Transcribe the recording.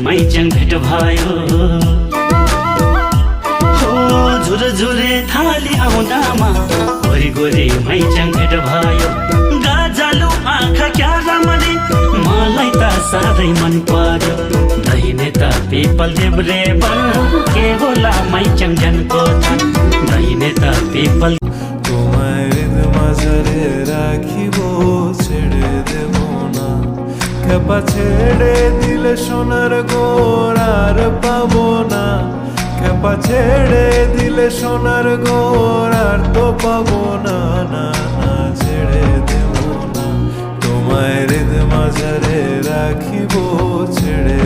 matching भेट भयो हो झुरझुरे थाली आउँदामा गोरी गोरी मैचङ भेट भयो गाजालु आँखा क्या राम्ररी मलाई त साह्रै मन पर्यो दाहिने त पिपल देब्रे के होला मैचङ जनको दाहिने त पिपल তোমায় মাঝারে রাখিব ছেড়ে দেব না খেপা ছেড়ে দিলে সোনার গোড় আর পাবো না খেপা ছেড়ে দিলে সোনার গোড় আর তো পাবো না না না ছেড়ে দেব না তোমায় মাঝারে রাখিব ছেড়ে